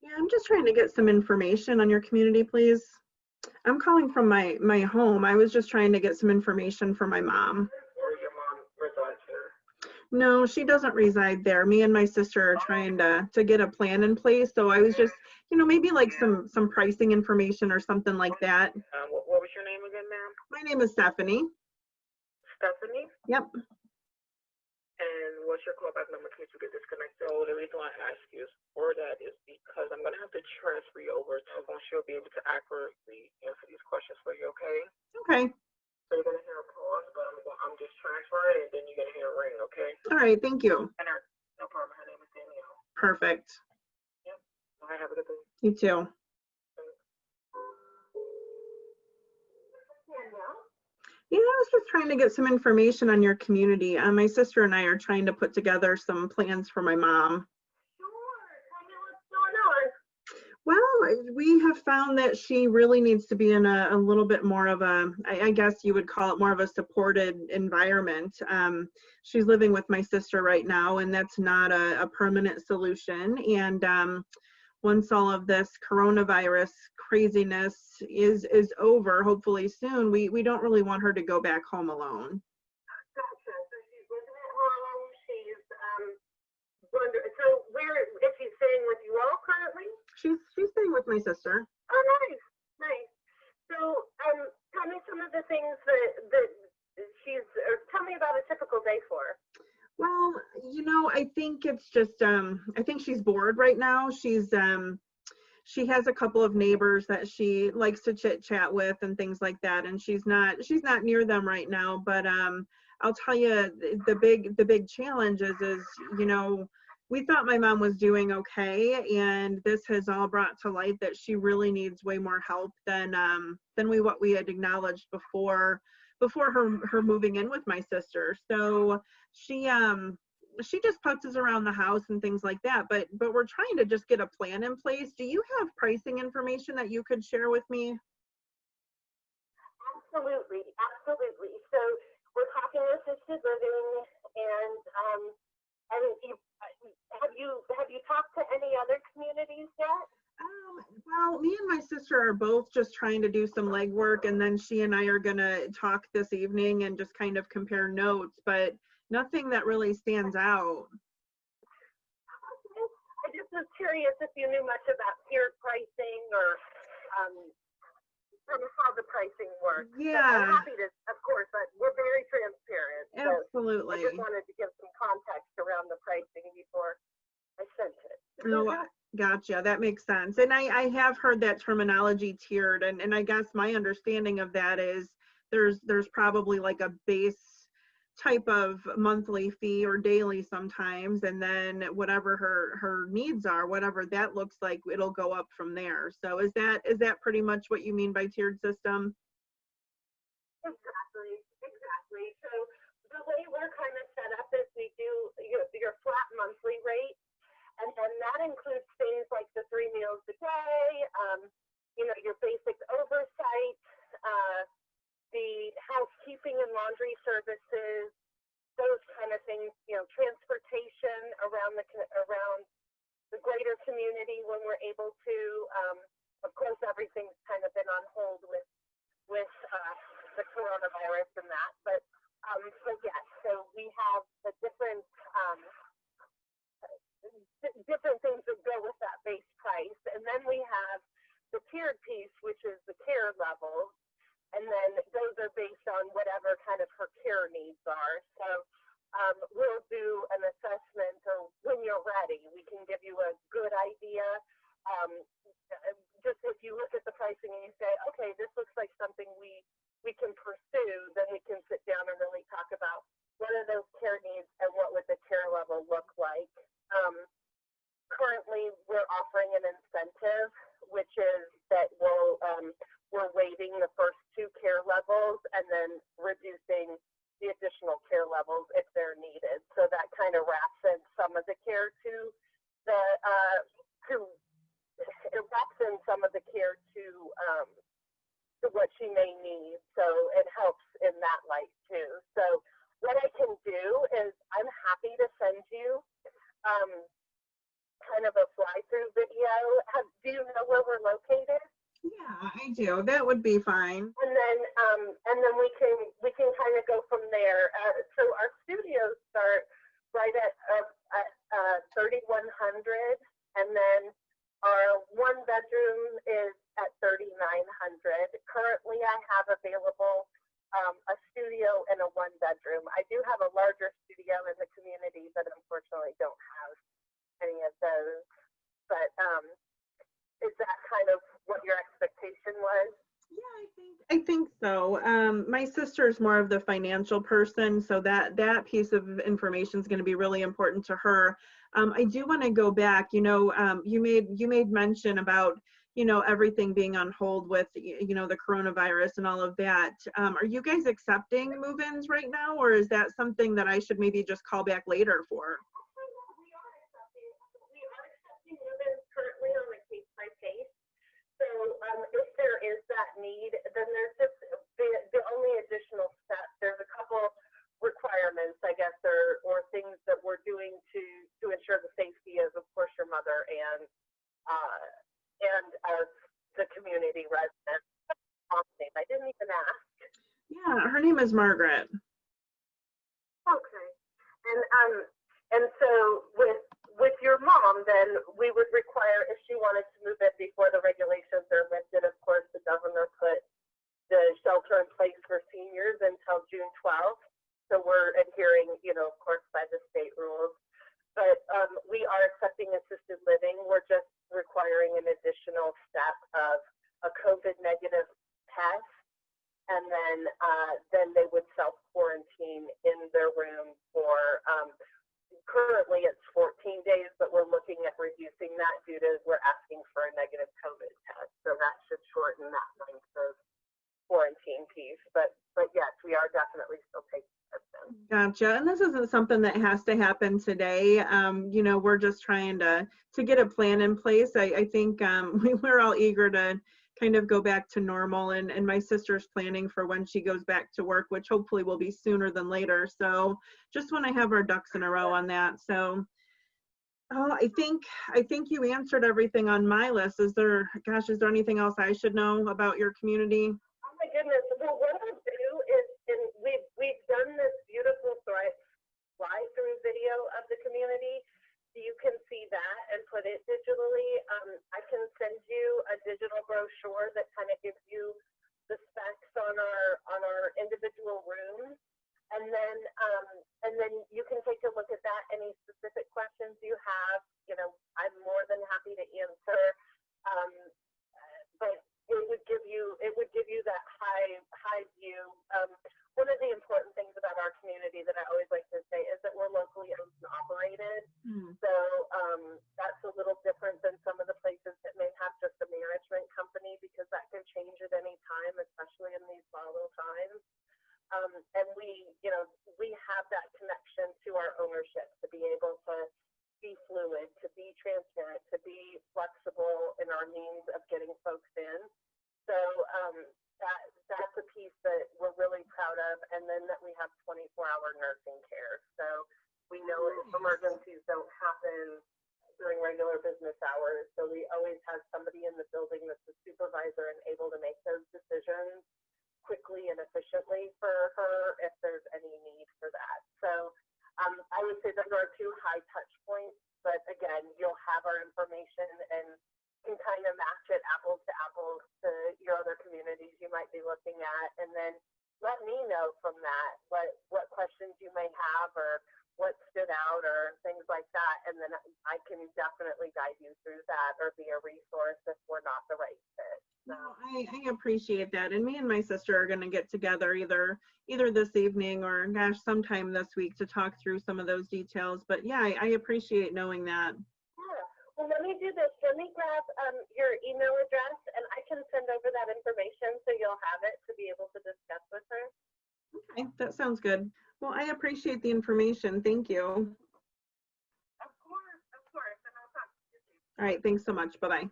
Yeah, I'm just trying to get some information on your community, please. I'm calling from my home. I was just trying to get some information for my mom. Or your mom resides here? No, she doesn't reside there. Me and my sister are trying to get a plan in place. So I was just, maybe like some pricing information or something like that. What was your name again, ma'am? My name is Stephanie. Stephanie? Yep. And what's your callback number in case you get disconnected? So the reason why I ask you for that is because I'm going to have to transfer you over to someone. She'll be able to accurately answer these questions for you, okay? Okay. So you're going to hear a pause, but I'm just transferring, and then you're going to hear a ring, okay? All right, thank you. And no problem. Her name is Danielle. Perfect. Yep. All right, have a good day. You too. Yeah, I was just trying to get some information on your community. My sister and I are trying to put together some plans for my mom. Well, we have found that she really needs to be in a little bit more of I guess you would call it more of a supported environment. She's living with my sister right now, and that's not a permanent solution. And once all of this coronavirus craziness is over, hopefully soon, we don't really want her to go back home alone. Gotcha. So she's living at home. She's so where is she staying with you all currently? She's staying with my sister. Oh, nice, nice. So tell me some of the things that she's. Tell me about a typical day for her. Well, I think it's just I think she's bored right now. She has a couple of neighbors that she likes to chit chat with and things like that, and she's not near them right now. But I'll tell you, the big challenge is we thought my mom was doing okay, and this has all brought to light that she really needs way more help than what we had acknowledged before her moving in with my sister. So she just putzes around the house and things like that, but we're trying to just get a plan in place. Do you have pricing information that you could share with me? Absolutely. So we're talking assisted living, and have you talked to any other communities yet? Well, me and my sister are both just trying to do some legwork, and then she and I are gonna talk this evening and just kind of compare notes, but nothing that really stands out. I just was curious if you knew much about tiered pricing or how the pricing works. Yeah. So I'm happy to, of course, but we're very transparent. Absolutely. So I just wanted to give some context around the pricing before I sent it. Oh, gotcha. That makes sense. And I have heard that terminology, tiered, and I guess my understanding of that is there's probably like a base type of monthly fee or daily sometimes, and then whatever her needs are, whatever that looks like, it'll go up from there. So is that pretty much what you mean by tiered system? Exactly. So the way we're kind of set up is we do your flat monthly rate, and then that includes things like the 3 meals a day, your basic oversight, the housekeeping and laundry services, those kind of things, transportation around the greater community when we're able to. Of course, everything's kind of been on hold with the coronavirus and that, but yes, so we have the different things that go with that base price, and then we have the tiered piece, which is the care level. And then those are based on whatever kind of her care needs are. So we'll do an assessment, or when you're ready, we can give you a good idea. Just if you look at the pricing and you say, okay, this looks like something we can pursue, then we can sit down and really talk about what are those care needs and what would the care level look like. Currently, we're offering an incentive, which is that we're waiving the first 2 care levels and then reducing the additional care levels if they're needed. So that kind of wraps in some of the care to what she may need. So it helps in that light too. So what I can do is I'm happy to send you kind of a fly-through video. Have I do. That would be fine. And then we can kind of go from there. So our studios start right at 3,100, and then our one bedroom is at 3,900. Currently, I have available a studio and a one bedroom. I do have a larger studio in the community, but unfortunately don't have any of those. But is that kind of what your expectation was? Yeah, I think so. My sister's more of the financial person, so that piece of information is going to be really important to her. I do want to go back. You made mention about everything being on hold with the coronavirus and all of that. Are you guys accepting move-ins right now, or is that something that I should maybe just call back later for? We are accepting move-ins currently on a case by case. So if there is that need, then there's just the only additional step. There's a couple requirements, I guess, or things that we're doing to ensure the safety of course, your mother and the community residents. I didn't even ask. Yeah, her name is Margaret. Okay, and so with your mom, then we would require, if she wanted to move in before the regulations are lifted, of course, the governor put the shelter in place for seniors until June 12th. So we're adhering, of course, by the state rules. But we are accepting assisted living. We're just requiring an additional step of a COVID negative test, and then they would self-quarantine in their room for currently it's 14 days, but we're looking at reducing that due to we're asking for a negative COVID test. So that should shorten that length of quarantine piece. But yes, we are definitely still taking care of them. Gotcha. And this isn't something that has to happen today. We're just trying to get a plan in place. I think we're all eager to kind of go back to normal, and my sister's planning for when she goes back to work, which hopefully will be sooner than later. So just want to have our ducks in a row on that. So I think you answered everything on my list. Is there anything else I should know about your community? Oh my goodness. Well, what I'll do is, and we've done this beautiful fly-through video of the community. You can see that and put it digitally. I can send you a digital brochure that kind of gives you the specs on our individual rooms, and then you can take a look at that. Any specific questions you have, I'm more than happy to answer. But it would give you that high view. One of the important things about our community that I always like to say is that we're locally owned and operated. So that's a little different than some of the places that may have just a management company, because that can change at any time, especially in these volatile times. And we have that connection to our ownership to be able to be fluid, to be transparent, to be flexible in our means of getting folks in. So that's a piece that we're really proud of, and then that we have 24-hour nursing care. So we know emergencies don't happen during regular business hours, so we always have somebody in the building that's a supervisor and able to make those decisions quickly and efficiently for her if there's any need for that. So I would say those are two high touch points, but again, you'll have our information and can kind of match it apples to your other communities you might be looking at, and then let me know from that what questions you may have or what stood out or things like that, and then I can definitely guide you through that or be a resource if we're not the right fit. So. No, I appreciate that, and me and my sister are going to get together either this evening or sometime this week to talk through some of those details. But yeah, I appreciate knowing that. Yeah. Well, let me do this. Let me grab your email address, and I can send over that information so you'll have it to be able to discuss with her. Okay, that sounds good. Well, I appreciate the information. Thank you. Of course. And I'll talk to you soon. All right, thanks so much. Bye-bye.